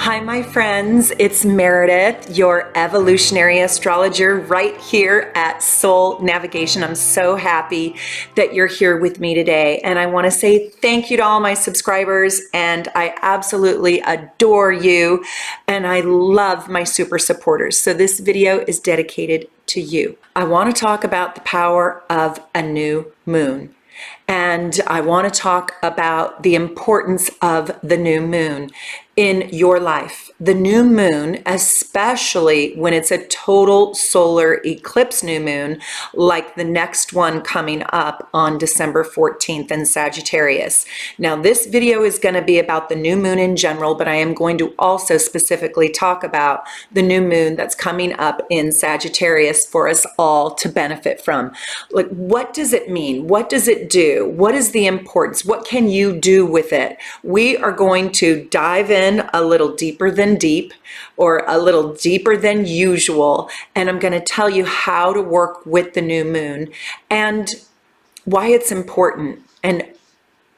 Hi, my friends. It's Meredith, your evolutionary astrologer right here at Soul Navigation. I'm so happy that you're here with me today. And I want to say thank you to all my subscribers. And I absolutely adore you. And I love my super supporters. So this video is dedicated to you. I want to talk about the power of a new moon. And I want to talk about the importance of the new moon in your life. The new moon, especially when it's a total solar eclipse new moon, like the next one coming up on December 14th in Sagittarius. Now, this video is going to be about the new moon in general, but I am going to also specifically talk about the new moon that's coming up in Sagittarius for us all to benefit from. Like, what does it mean? What does it do? What is the importance? What can you do with it? We are going to dive in a little deeper than deep, or a little deeper than usual, and I'm going to tell you how to work with the new moon and why it's important and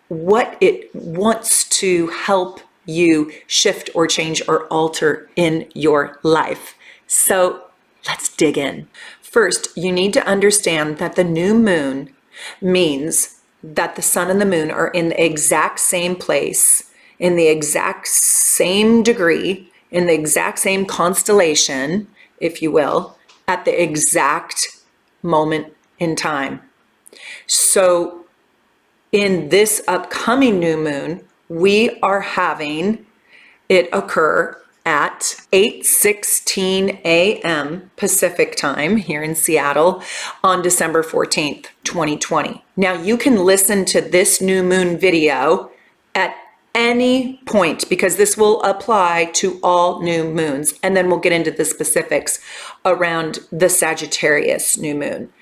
what it wants to help you shift or change or alter in your life. So let's dig in. First, you need to understand that the new moon means that the sun and the moon are in the exact same place, in the exact same degree, in the exact same constellation, if you will, at the exact moment in time. So in this upcoming new moon, we are having it occur at 8:16 a.m. Pacific time here in Seattle on December 14th, 2020. Now you can listen to this new moon video at any point because this will apply to all new moons, and then we'll get into the specifics around the Sagittarius new moon.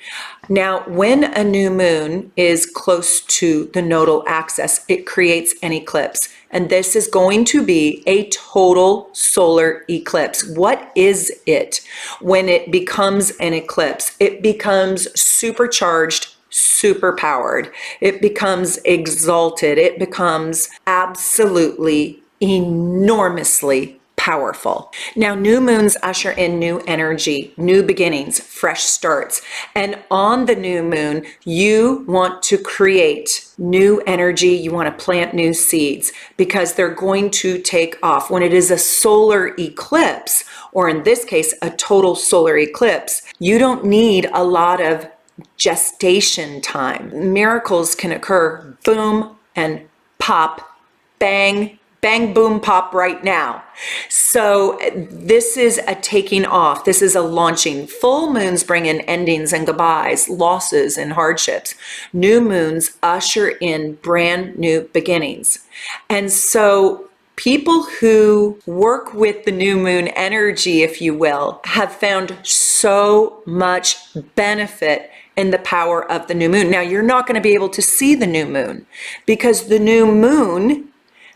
Now, when a new moon is close to the nodal axis, it creates an eclipse, and this is going to be a total solar eclipse. What is it when it becomes an eclipse? It becomes supercharged, super powered. It becomes exalted. It becomes absolutely enormously powerful. Now, new moons usher in new energy, new beginnings, fresh starts. And on the new moon, you want to create new energy. You want to plant new seeds because they're going to take off. When it is a solar eclipse, or in this case, a total solar eclipse, you don't need a lot of gestation time. Miracles can occur, boom and pop, bang, bang, boom, pop right now. So this is a taking off. This is a launching. Full moons bring in endings and goodbyes, losses and hardships. New moons usher in brand new beginnings. And so people who work with the new moon energy, if you will, have found so much benefit in the power of the new moon. Now, you're not going to be able to see the new moon because the new moon,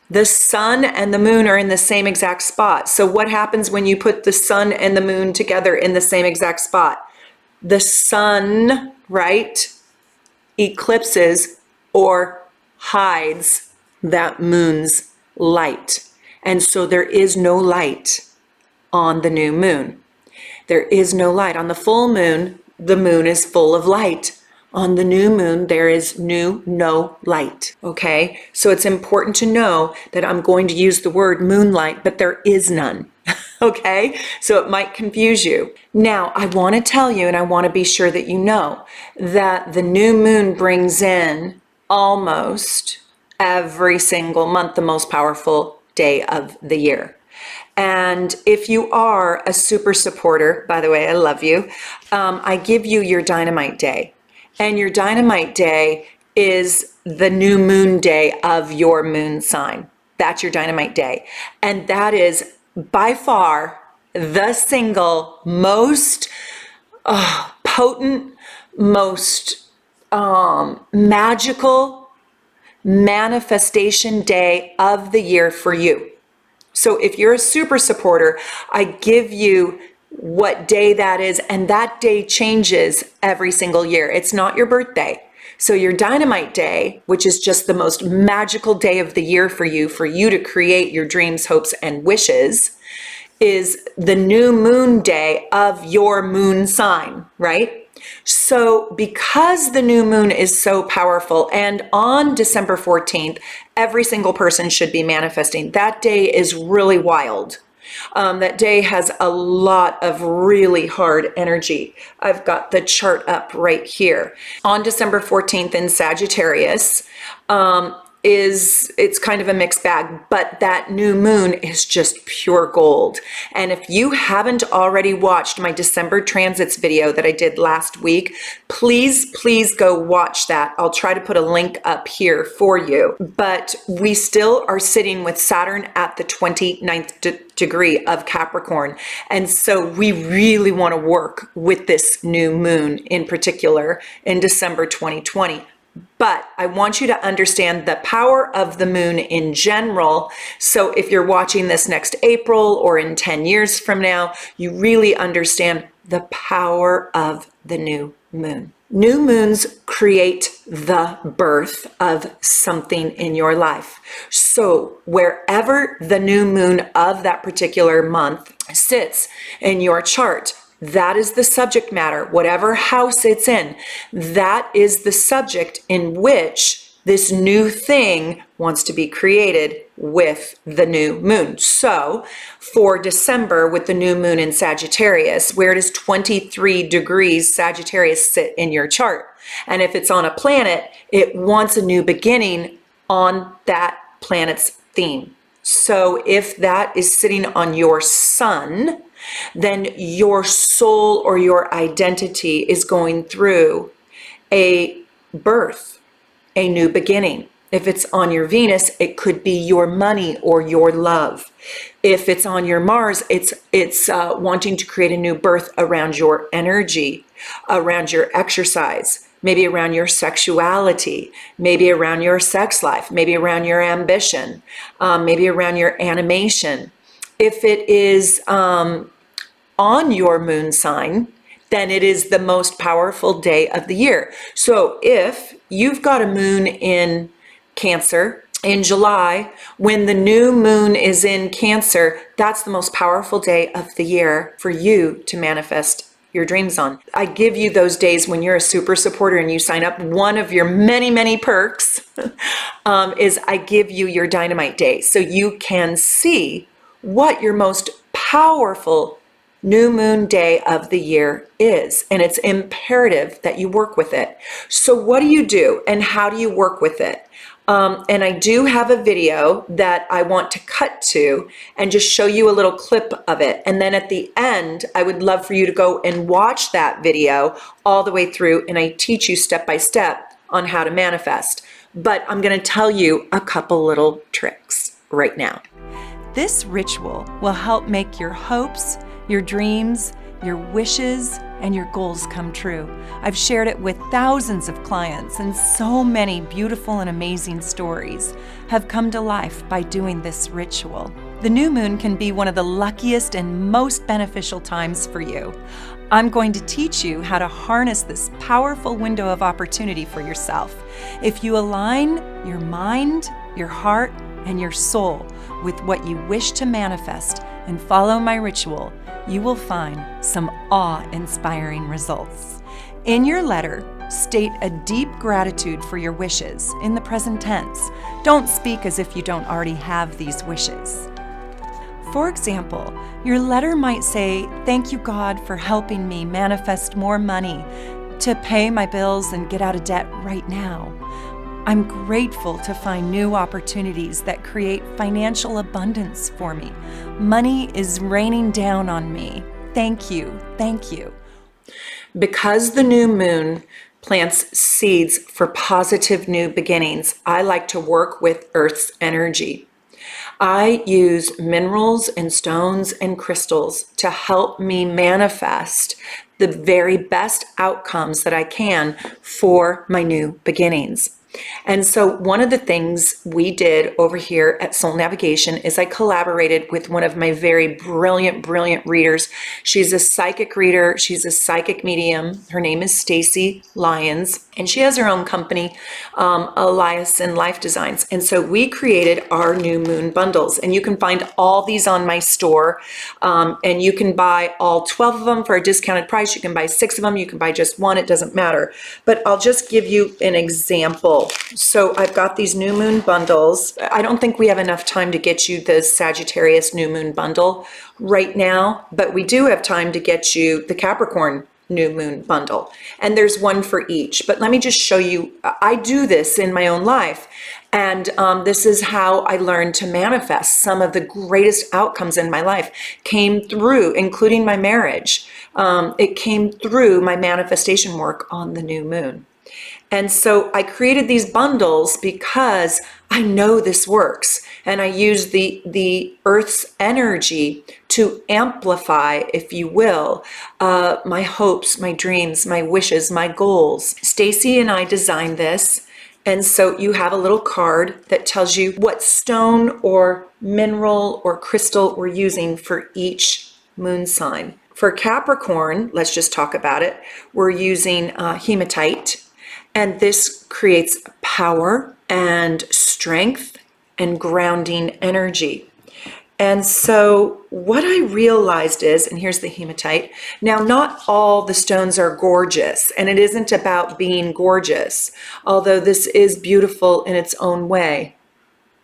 the sun and the moon are in the same exact spot. So what happens when you put the sun and the moon together in the same exact spot? The sun, right, eclipses or hides that moon's light. And so there is no light on the new moon. There is no light. On the full moon, the moon is full of light. On the new moon, there is no light, okay? So it's important to know that I'm going to use the word moonlight, but there is none, okay? So it might confuse you. Now, I want to tell you, and I want to be sure that you know, that the new moon brings in almost every single month the most powerful day of the year. And if you are a super supporter, by the way, I love you, I give you your dynamite day. And your dynamite day is the new moon day of your moon sign. That's your dynamite day. And that is by far the single most potent, most magical manifestation day of the year for you. So if you're a super supporter, I give you what day that is, and that day changes every single year. It's not your birthday. So your dynamite day, which is just the most magical day of the year for you to create your dreams, hopes, and wishes, is the new moon day of your moon sign, right? So because the new moon is so powerful, and on December 14th, every single person should be manifesting. That day is really wild. That day has a lot of really hard energy. I've got the chart up right here. On December 14th in Sagittarius, it's kind of a mixed bag, but that new moon is just pure gold. And if you haven't already watched my December transits video that I did last week, please go watch that. I'll try to put a link up here for you. But we still are sitting with Saturn at the 29th degree of Capricorn. And so we really want to work with this new moon in particular in December 2020. But I want you to understand the power of the moon in general. So if you're watching this next April or in 10 years from now, you really understand the power of the new moon. New moons create the birth of something in your life. So wherever the new moon of that particular month sits in your chart, that is the subject matter. Whatever house it's in, that is the subject in which this new thing wants to be created with the new moon. So for December, with the new moon in Sagittarius, where it is 23 degrees Sagittarius sit in your chart. And if it's on a planet, it wants a new beginning on that planet's theme. So if that is sitting on your sun, then your soul or your identity is going through a birth, a new beginning. If it's on your Venus, it could be your money or your love. If it's on your Mars, it's wanting to create a new birth around your energy, around your exercise, maybe around your sexuality, maybe around your sex life, maybe around your ambition, maybe around your animation. If it is on your moon sign, then it is the most powerful day of the year. So if you've got a moon in Cancer in July, when the new moon is in Cancer, that's the most powerful day of the year for you to manifest your dreams on. I give you those days when you're a super supporter and you sign up. One of your many perks is I give you your dynamite day, so you can see what your most powerful new moon day of the year is, and it's imperative that you work with it. So what do you do and how do you work with it? And I do have a video that I want to cut to and just show you a little clip of it. And then at the end, I would love for you to go and watch that video all the way through, and I teach you step by step on how to manifest. But I'm going to tell you a couple little tricks right now. This ritual will help make your hopes, your dreams, your wishes, and your goals come true. I've shared it with thousands of clients, and so many beautiful and amazing stories have come to life by doing this ritual. The new moon can be one of the luckiest and most beneficial times for you. I'm going to teach you how to harness this powerful window of opportunity for yourself. If you align your mind, your heart, and your soul with what you wish to manifest and follow my ritual, you will find some awe-inspiring results. In your letter, state a deep gratitude for your wishes in the present tense. Don't speak as if you don't already have these wishes. For example, your letter might say, "Thank you, God, for helping me manifest more money to pay my bills and get out of debt right now. I'm grateful to find new opportunities that create financial abundance for me. Money is raining down on me. Thank you, thank you." Because the new moon plants seeds for positive new beginnings, I like to work with Earth's energy. I use minerals and stones and crystals to help me manifest the very best outcomes that I can for my new beginnings. And so one of the things we did over here at Soul Navigation is I collaborated with one of my very brilliant readers. She's a psychic reader. She's a psychic medium. Her name is Stacy Lyons. And she has her own company, Elias and Life Designs. And so we created our new moon bundles. And you can find all these on my store. And you can buy all 12 of them for a discounted price. You can buy 6 of them. You can buy just one. It doesn't matter. But I'll just give you an example. So I've got these new moon bundles. I don't think we have enough time to get you the Sagittarius new moon bundle right now. But we do have time to get you the Capricorn new moon bundle, and there's one for each. But let me just show you, I do this in my own life, and this is how I learned to manifest. Some of the greatest outcomes in my life came through, including my marriage. It came through my manifestation work on the new moon. And so I created these bundles because I know this works, and I use the Earth's energy to amplify, if you will, my hopes, my dreams, my wishes, my goals. Stacy and I designed this, and so you have a little card that tells you what stone or mineral or crystal we're using for each moon sign. For Capricorn, let's just talk about it, we're using hematite. And this creates power and strength and grounding energy. And so what I realized is, and here's the hematite. Now, not all the stones are gorgeous, and it isn't about being gorgeous, although this is beautiful in its own way.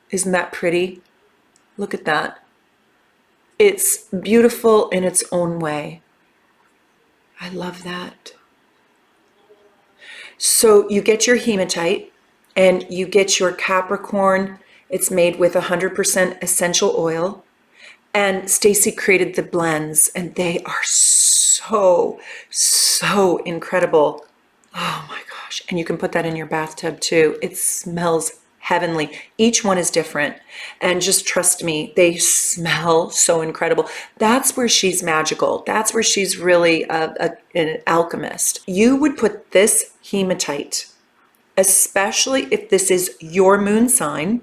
Isn't that pretty? Look at that. It's beautiful in its own way. I love that. So you get your hematite and you get your Capricorn. It's made with 100% essential oil. And Stacy created the blends, and they are so incredible. Oh my gosh. And you can put that in your bathtub too. It smells heavenly. Each one is different. And just trust me, they smell so incredible. That's where she's magical. That's where she's really an alchemist. You would put this hematite, especially if this is your moon sign.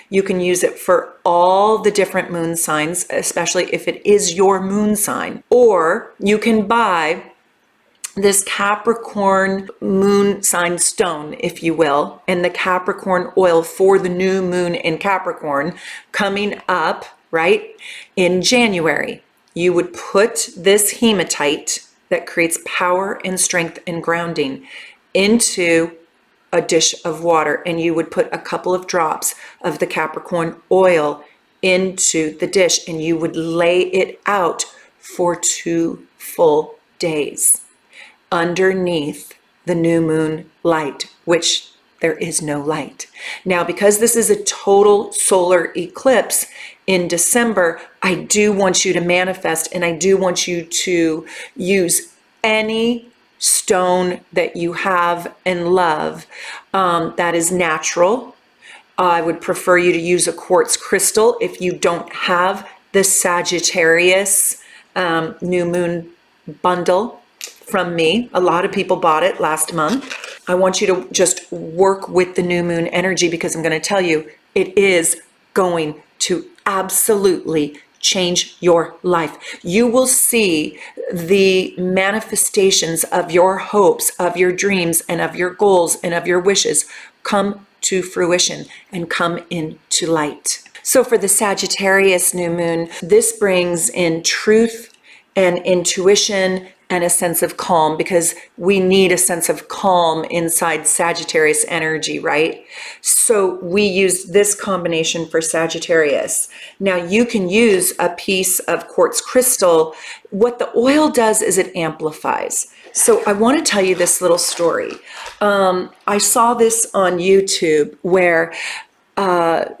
You can use it for all the different moon signs, especially if it is your moon sign. Or you can buy this Capricorn moon sign stone, if you will, and the Capricorn oil for the new moon in Capricorn coming up, right, in January. You would put this hematite that creates power and strength and grounding into a dish of water, and you would put a couple of drops of the Capricorn oil into the dish, and you would lay it out for 2 full days underneath the new moon light, which there is no light. Now, because this is a total solar eclipse in December, I do want you to manifest, and I do want you to use any stone that you have and love that is natural. I would prefer you to use a quartz crystal if you don't have the Sagittarius new moon bundle from me. A lot of people bought it last month. I want you to just work with the new moon energy, because I'm going to tell you, it is going to absolutely change your life. You will see the manifestations of your hopes, of your dreams, and of your goals, and of your wishes come to fruition and come into light. So for the Sagittarius new moon, this brings in truth and intuition and a sense of calm, because we need a sense of calm inside Sagittarius energy, right? So we use this combination for Sagittarius. Now you can use a piece of quartz crystal. What the oil does is it amplifies. So I want to tell you this little story. I saw this on YouTube where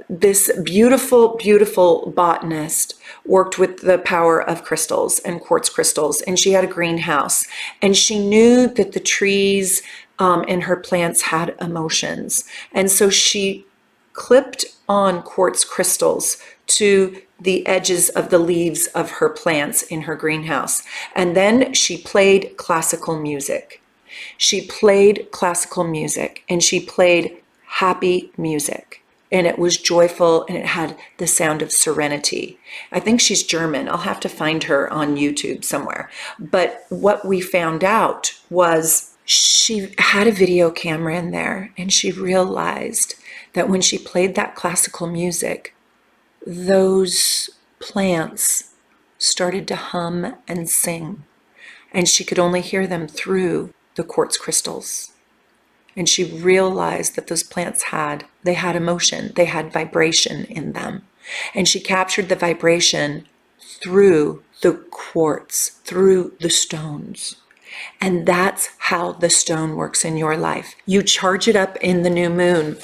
this beautiful botanist worked with the power of crystals and quartz crystals, and she had a greenhouse, and she knew that the trees and her plants had emotions, and so she clipped on quartz crystals to the edges of the leaves of her plants in her greenhouse, and then she played classical music. She played classical music, and she played happy music. And it was joyful, and it had the sound of serenity. I think she's German. I'll have to find her on YouTube somewhere. But what we found out was she had a video camera in there, and she realized that when she played that classical music, those plants started to hum and sing, and she could only hear them through the quartz crystals. And she realized that those plants had emotion, they had vibration in them. And she captured the vibration through the quartz, through the stones. And that's how the stone works in your life. You charge it up in the new moon.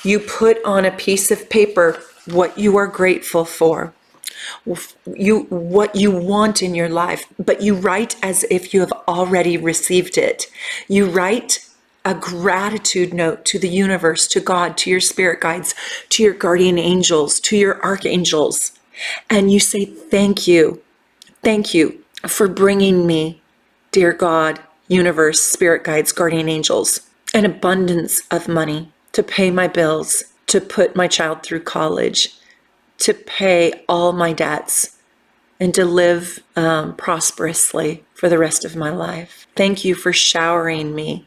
You put on a piece of paper what you are grateful for, what you want in your life, but you write as if you have already received it. You write a gratitude note to the universe, to God, to your spirit guides, to your guardian angels, to your archangels. And you say, thank you for bringing me, dear God, universe, spirit guides, guardian angels, an abundance of money to pay my bills, to put my child through college, to pay all my debts, and to live prosperously for the rest of my life. Thank you for showering me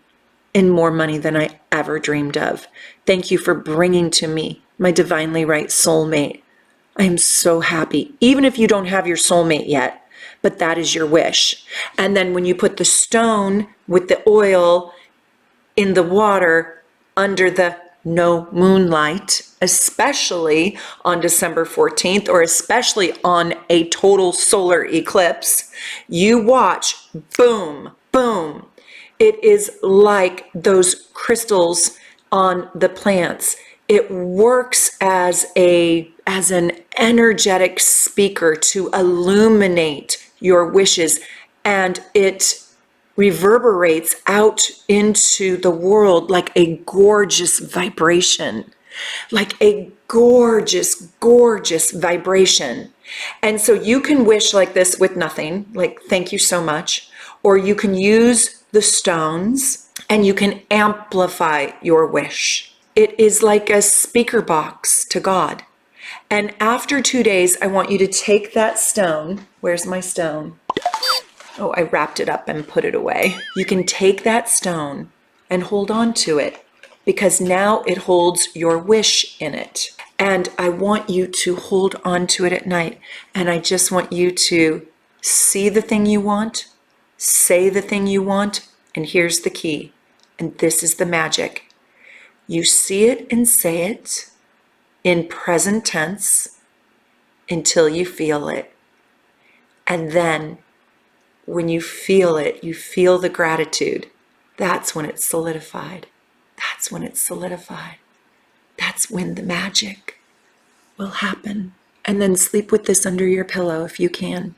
in more money than I ever dreamed of. Thank you for bringing to me my divinely right soulmate. I am so happy, even if you don't have your soulmate yet, but that is your wish. And then when you put the stone with the oil in the water under the no moonlight, especially on December 14th, or especially on a total solar eclipse, you watch, boom, boom. It is like those crystals on the plants. It works as an energetic speaker to illuminate your wishes, and it reverberates out into the world like a gorgeous vibration, like a gorgeous, gorgeous vibration. And so you can wish like this with nothing, like thank you so much, or you can use the stones and you can amplify your wish. It is like a speaker box to God. And after 2 days, I want you to take that stone. Where's my stone? Oh, I wrapped it up and put it away. You can take that stone and hold on to it, because now it holds your wish in it. And I want you to hold on to it at night. And I just want you to see the thing you want, say the thing you want, and here's the key. And this is the magic. You see it and say it in present tense until you feel it. And then when you feel it, you feel the gratitude. That's when it's solidified. That's when it's solidified. That's when the magic will happen. And then sleep with this under your pillow if you can,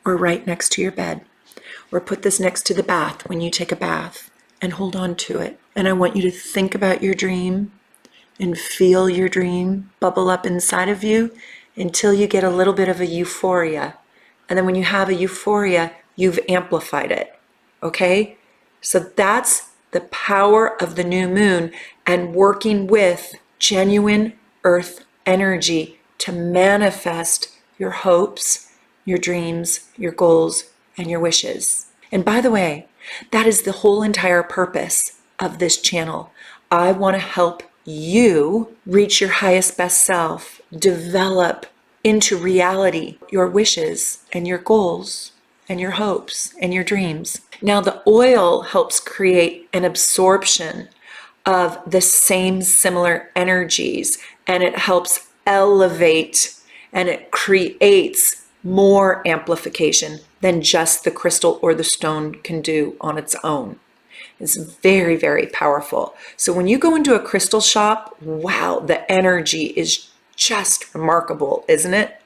or right next to your bed, or put this next to the bath when you take a bath, and hold on to it. And I want you to think about your dream and feel your dream bubble up inside of you until you get a little bit of a euphoria. And then when you have a euphoria, you've amplified it, okay? So that's the power of the new moon and working with genuine earth energy to manifest your hopes, your dreams, your goals, and your wishes. And by the way, that is the whole entire purpose of this channel. I want to help you reach your highest best self, develop into reality your wishes and your goals and your hopes and your dreams. Now, the oil helps create an absorption of the same similar energies, and it helps elevate, and it creates more amplification than just the crystal or the stone can do on its own. It's very, very powerful. So when you go into a crystal shop, wow, the energy is just remarkable, isn't it?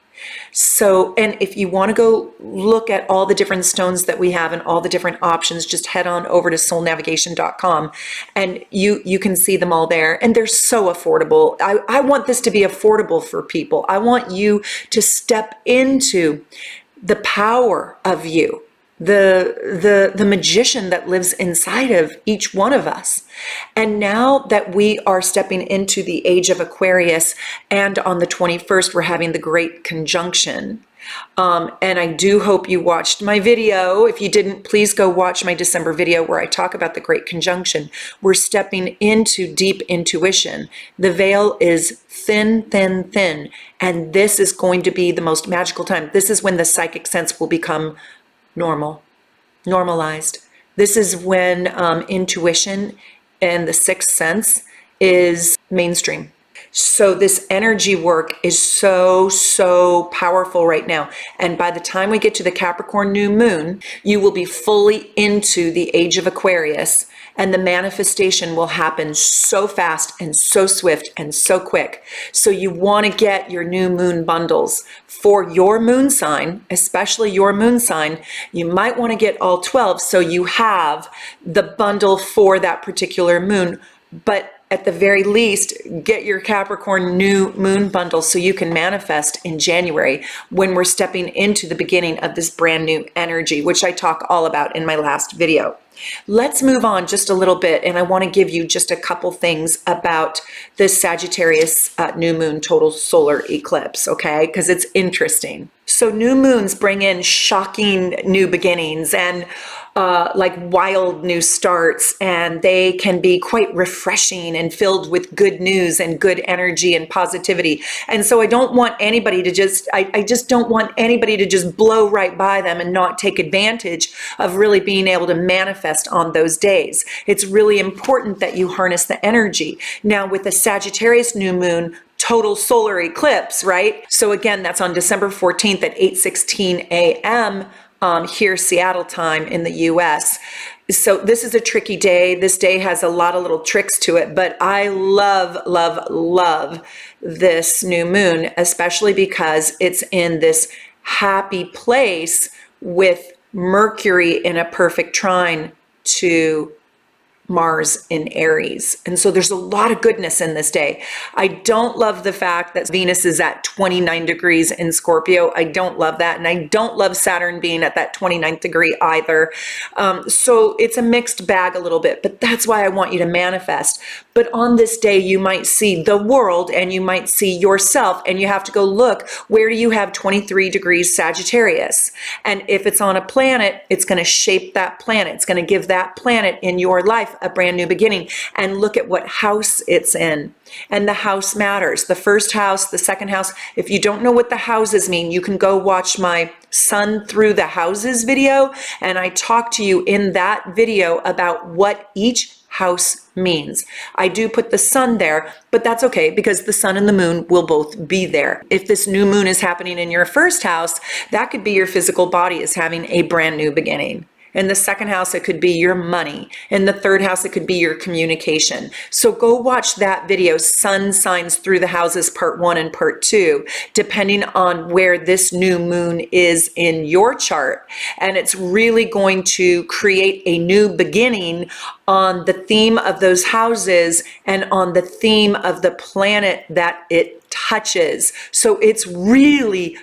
So, and if you want to go look at all the different stones that we have and all the different options, just head on over to soulnavigation.com and you can see them all there. And they're so affordable. I want this to be affordable for people. I want you to step into the power of you, the magician that lives inside of each one of us. And now that we are stepping into the age of Aquarius, and on the 21st we're having the great conjunction, And I do hope you watched my video. If you didn't, please go watch my December video where I talk about the Great Conjunction. We're stepping into deep intuition. The veil is thin, thin, thin. And this is going to be the most magical time. This is when the psychic sense will become normalized. This is when intuition and the sixth sense is mainstream. So this energy work is so powerful right now. And by the time we get to the Capricorn new moon, you will be fully into the age of Aquarius, and the manifestation will happen so fast and so swift and so quick. So you want to get your new moon bundles for your moon sign, especially your moon sign. You might want to get all 12 so you have the bundle for that particular moon. But at the very least, get your Capricorn new moon bundle so you can manifest in January when we're stepping into the beginning of this brand new energy, which I talk all about in my last video. Let's move on just a little bit, and I want to give you just a couple things about this Sagittarius new moon total solar eclipse, okay? Because it's interesting. So new moons bring in shocking new beginnings and like wild new starts, and they can be quite refreshing and filled with good news and good energy and positivity. And so I don't want anybody to just, I just don't want anybody to just blow right by them and not take advantage of really being able to manifest on those days. It's really important that you harness the energy. Now with the Sagittarius new moon, total solar eclipse, right? So again, that's on December 14th at 8:16 a.m. Here, Seattle time in the US. So this is a tricky day. This day has a lot of little tricks to it, but I love this new moon, especially because it's in this happy place with Mercury in a perfect trine to Mars in Aries. And so there's a lot of goodness in this day. I don't love the fact that Venus is at 29 degrees in Scorpio. I don't love that. And I don't love Saturn being at that 29th degree either. So it's a mixed bag a little bit, but that's why I want you to manifest. But on this day, you might see the world and you might see yourself, and you have to go look, where do you have 23 degrees Sagittarius? And if it's on a planet, it's going to shape that planet. It's going to give that planet in your life a brand new beginning. And look at what house it's in. And the house matters. The first house, the second house. If you don't know what the houses mean, you can go watch my Sun Through the Houses video. And I talk to you in that video about what each house means. I do put the sun there, but that's okay because the sun and the moon will both be there. If this new moon is happening in your first house, that could be your physical body is having a brand new beginning. In the second house, it could be your money. In the third house, it could be your communication. So go watch that video, Sun Signs Through the Houses, Part 1 and Part 2, depending on where this new moon is in your chart. And it's really going to create a new beginning on the theme of those houses and on the theme of the planet that it touches. So it's really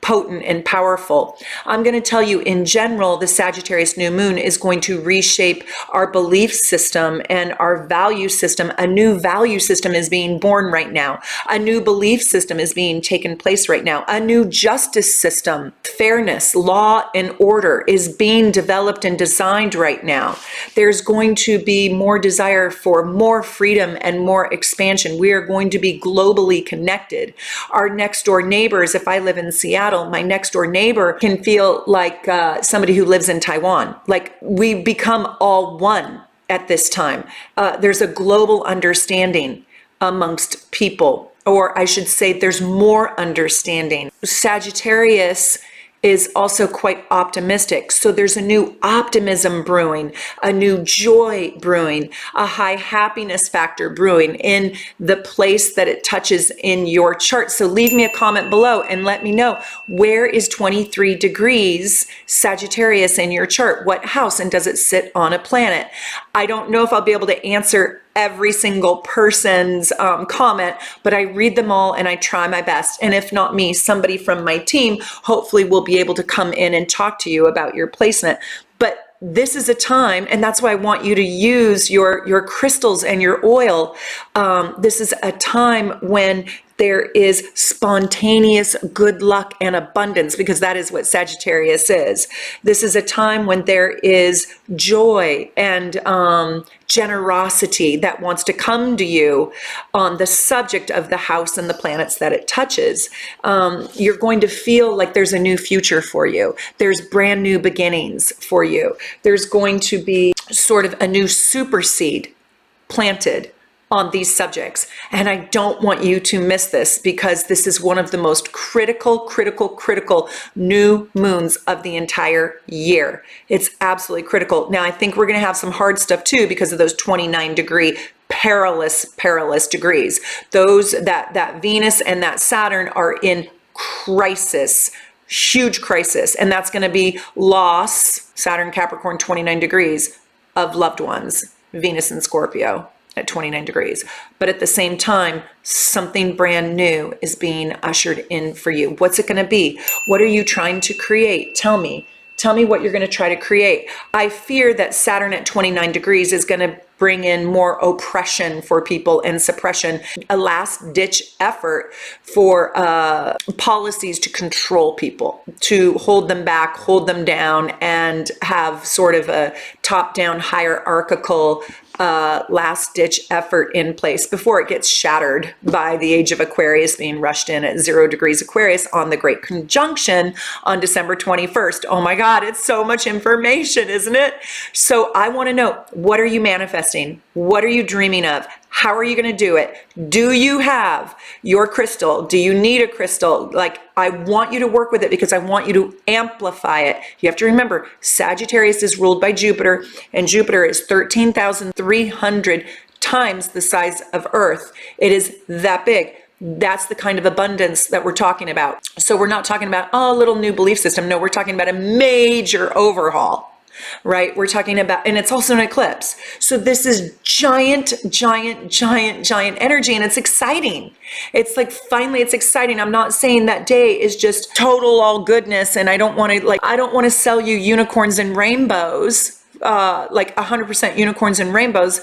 potent and powerful. I'm going to tell you in general, the Sagittarius new moon is going to reshape our belief system and our value system. A new value system is being born right now. A new belief system is being taken place right now. A new justice system, fairness, law and order is being developed and designed right now. There's going to be more desire for more freedom and more expansion. We are going to be globally connected. Our next door neighbors, if I live in Seattle, my next door neighbor can feel like somebody who lives in Taiwan. Like we become all one at this time. There's a global understanding amongst people, or I should say there's more understanding. Sagittarius is also quite optimistic. So there's a new optimism brewing, a new joy brewing, a high happiness factor brewing in the place that it touches in your chart. So leave me a comment below and let me know, where is 23 degrees Sagittarius in your chart? What house, and does it sit on a planet? I don't know if I'll be able to answer every single person's comment, but I read them all and I try my best. And if not me, somebody from my team hopefully will be able to come in and talk to you about your placement. But this is a time, and that's why I want you to use your crystals and your oil. This is a time when there is spontaneous good luck and abundance, because that is what Sagittarius is. This is a time when there is joy and generosity that wants to come to you on the subject of the house and the planets that it touches. You're going to feel like there's a new future for you. There's brand new beginnings for you. There's going to be sort of a new super seed planted on these subjects. And I don't want you to miss this, because this is one of the most critical new moons of the entire year. It's absolutely critical. Now, I think we're going to have some hard stuff too, because of those 29-degree perilous degrees. Those that Venus and that Saturn are in crisis, huge crisis. And that's going to be loss, Saturn, Capricorn, 29 degrees, of loved ones, Venus and Scorpio at 29 degrees. But at the same time, something brand new is being ushered in for you. What's it going to be? What are you trying to create? Tell me what you're going to try to create. I fear that Saturn at 29 degrees is going to bring in more oppression for people and suppression, a last ditch effort for policies to control people, to hold them back, hold them down, and have sort of a top-down hierarchical last-ditch effort in place before it gets shattered by the age of Aquarius being rushed in at 0 degrees Aquarius on the Great Conjunction on December 21st. Oh my God, it's so much information, isn't it? So I want to know, what are you manifesting? What are you dreaming of? How are you going to do it? Do you have your crystal? Do you need a crystal? Like, I want you to work with it, because I want you to amplify it. You have to remember, Sagittarius is ruled by Jupiter, and Jupiter is 13,300 times the size of Earth. It is that big. That's the kind of abundance that we're talking about. So we're not talking about, oh, a little new belief system. No, we're talking about a major overhaul. Right? We're talking about, and it's also an eclipse. So this is giant energy, and it's exciting. It's like, finally, it's exciting. I'm not saying that day is just total all goodness, and I don't want to sell you unicorns and rainbows, like 100% unicorns and rainbows,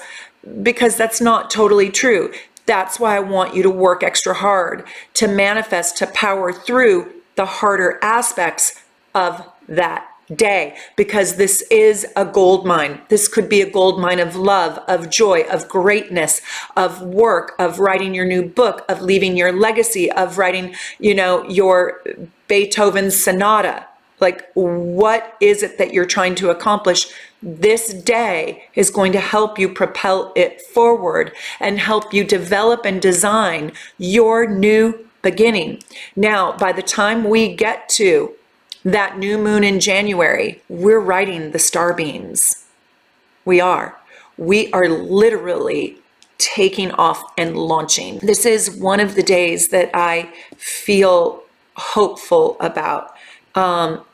because that's not totally true. That's why I want you to work extra hard to manifest, to power through the harder aspects of that day, because this is a gold mine. This could be a gold mine of love, of joy, of greatness, of work, of writing your new book, of leaving your legacy, of writing, your Beethoven sonata. Like, what is it that you're trying to accomplish? This day is going to help you propel it forward and help you develop and design your new beginning. Now, by the time we get to that new moon in January, we're riding the star beams. We are literally taking off and launching. This is one of the days that I feel hopeful about.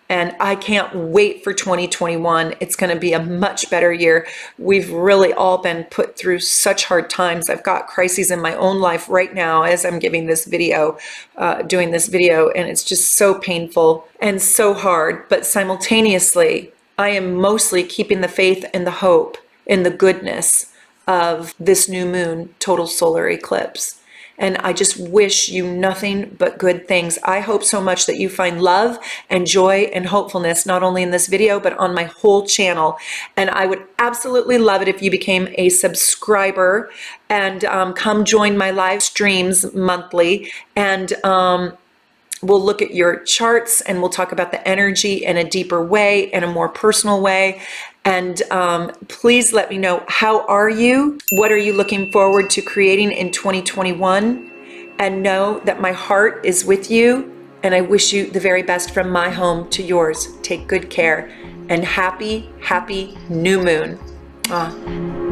And I can't wait for 2021. It's going to be a much better year. We've really all been put through such hard times. I've got crises in my own life right now as I'm giving this video, doing this video, and it's just so painful and so hard. But simultaneously, I am mostly keeping the faith and the hope in the goodness of this new moon total solar eclipse. And I just wish you nothing but good things. I hope so much that you find love and joy and hopefulness, not only in this video, but on my whole channel. And I would absolutely love it if you became a subscriber and come join my live streams monthly. And we'll look at your charts, and we'll talk about the energy in a deeper way, in a more personal way. And please let me know, how are you? What are you looking forward to creating in 2021? And know that my heart is with you, and I wish you the very best from my home to yours. Take good care, and happy new moon.